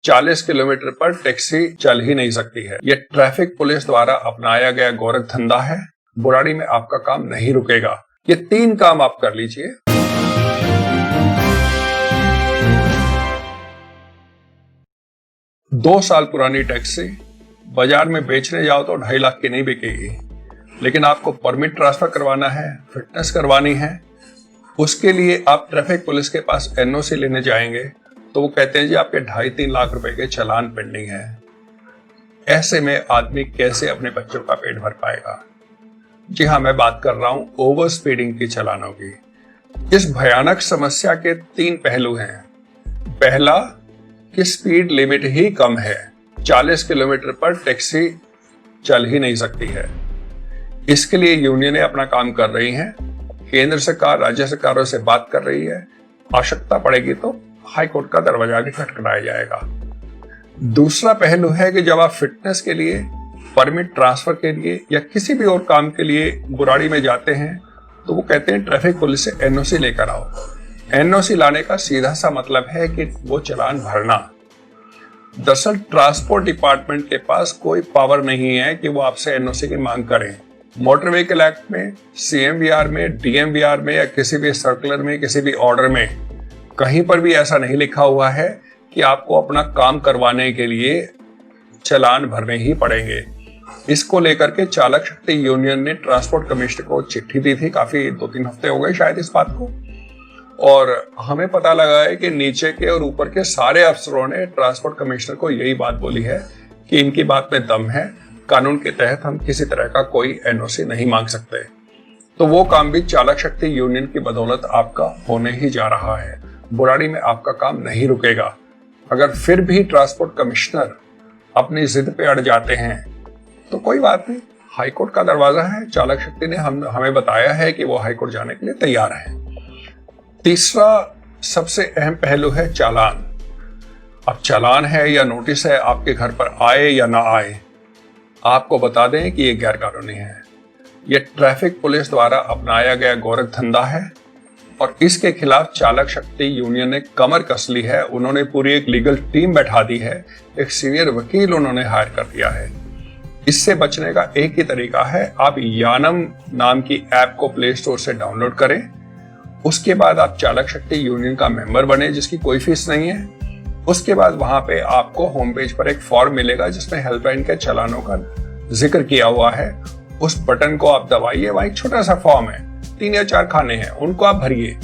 40 kilometre पर taxi चल ही नहीं सकती है। यह ट्रैफिक पुलिस द्वारा अपनाया गया गोरख धंधा है। बुराड़ी में आपका काम नहीं रुकेगा। ये 3 काम आप कर लीजिए। दो साल पुरानी टैक्सी बाजार में बेचने जाओ तो 2.5 लाख की नहीं बिकेगी, लेकिन आपको परमिट ट्रांसफर करवाना है, फिटनेस करवानी है, उसके लिए आप ट्रैफिक पुलिस के पास एनओसी लेने जाएंगे तो वो कहते हैं जी आपके 2.5-3 लाख रुपए के चालान पेंडिंग है। ऐसे में आदमी कैसे अपने बच्चों का पेट भर पाएगा? जी हाँ, मैं बात कर रहा हूं ओवर स्पीडिंग की चालानों की। इस भयानक समस्या के 3 पहलू हैं। पहला कि स्पीड लिमिट ही कम है, 40 किलोमीटर पर टैक्सी चल ही नहीं सकती है। इसके लिए यूनियनें अपना काम कर रही हैं, केंद्र सरकार राज्य सरकारों से बात कर रही है, आवश्यकता पड़ेगी तो हाई कोर्ट का दरवाजा भी खटखटाया जाएगा। दूसरा पहलू है कि जब आप फिटनेस के लिए, परमिट ट्रांसफर के लिए या किसी भी और काम के लिए बुराड़ी में जाते हैं तो वो कहते हैं ट्रैफिक पुलिस से एनओसी लेकर आओ। एनओसी लाने का सीधा सा मतलब है कि वो चालान भरना। दरअसल ट्रांसपोर्ट डिपार्टमेंट के पास कोई पावर नहीं है कि वो आपसे एनओसी की मांग करें। मोटर व्हीकल एक्ट में, सीएमवीआर में, डीएमवीआर में या किसी भी सर्कुलर में, किसी भी ऑर्डर में कहीं पर भी ऐसा नहीं लिखा हुआ है कि आपको अपना काम करवाने के लिए चालान भरने ही पड़ेंगे। इसको लेकर के चालक शक्ति यूनियन ने ट्रांसपोर्ट कमिश्नर को चिट्ठी दी थी, काफी 2-3 हफ्ते हो गए शायद इस बात को, और हमें पता लगा है कि नीचे के और ऊपर के सारे अफसरों ने ट्रांसपोर्ट कमिश्नर को यही बात बोली है कि इनकी बात में दम है, कानून के तहत हम किसी तरह का कोई एनओसी नहीं मांग सकते। तो वो काम भी चालक शक्ति यूनियन की बदौलत आपका होने ही जा रहा है। बुराड़ी में आपका काम नहीं रुकेगा। अगर फिर भी ट्रांसपोर्ट कमिश्नर अपनी जिद पे अड़ जाते हैं तो कोई बात नहीं, हाईकोर्ट का दरवाजा है। चालक शक्ति ने हमें बताया है कि वो हाईकोर्ट जाने के लिए तैयार है। तीसरा सबसे अहम पहलू है चालान। अब चालान है या नोटिस है, आपके घर पर आए या ना आए, आपको बता दें कि ये गैर कानूनी है। यह ट्रैफिक पुलिस द्वारा अपनाया गया गोरख धंधा है और इसके खिलाफ चालक शक्ति यूनियन ने कमर कस ली है। उन्होंने पूरी एक लीगल टीम बैठा दी है, एक सीनियर वकील उन्होंने हायर कर दिया है। इससे बचने का एक ही तरीका है, आप यानम नाम की ऐप को प्ले स्टोर से डाउनलोड करें, उसके बाद आप चालक शक्ति यूनियन का मेंबर बने जिसकी कोई फीस नहीं है। उसके बाद वहां पे आपको होम पेज पर एक फॉर्म मिलेगा जिसमें हेल्पलाइन के चालानों का जिक्र किया हुआ है। उस बटन को आप दबाइए, वहां एक छोटा सा फॉर्म है, 3 या 4 खाने हैं, उनको आप भरिए।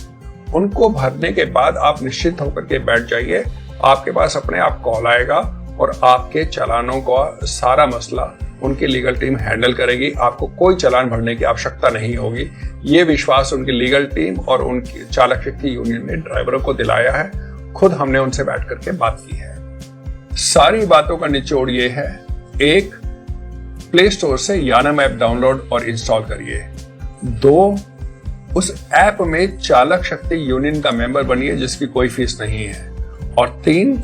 उनको भरने के बाद आप निश्चित होकर के बैठ जाइए, आपके पास अपने आप कॉल आएगा और आपके चालानों का सारा मसला उनकी लीगल टीम हैंडल करेगी। आपको कोई चालान भरने की आवश्यकता नहीं होगी। ये विश्वास उनकी लीगल टीम और उनकी चालक शक्ति यूनियन ने ड्राइवरों को दिलाया है। खुद हमने उनसे बैठ करके बात की है। सारी बातों का निचोड़ ये है, 1, प्ले स्टोर से यानम ऐप डाउनलोड और इंस्टॉल करिए। 2, उस ऐप में चालक शक्ति यूनियन का मेंबर बनिए जिसकी कोई फीस नहीं है। और 3,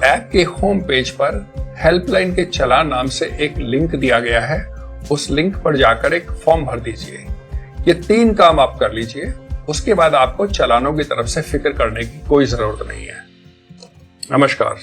ऐप के होम पेज पर हेल्पलाइन के चालान नाम से एक लिंक दिया गया है, उस लिंक पर जाकर एक फॉर्म भर दीजिए। ये 3 काम आप कर लीजिए, उसके बाद आपको चालानों की तरफ से फिक्र करने की कोई जरूरत नहीं है। नमस्कार।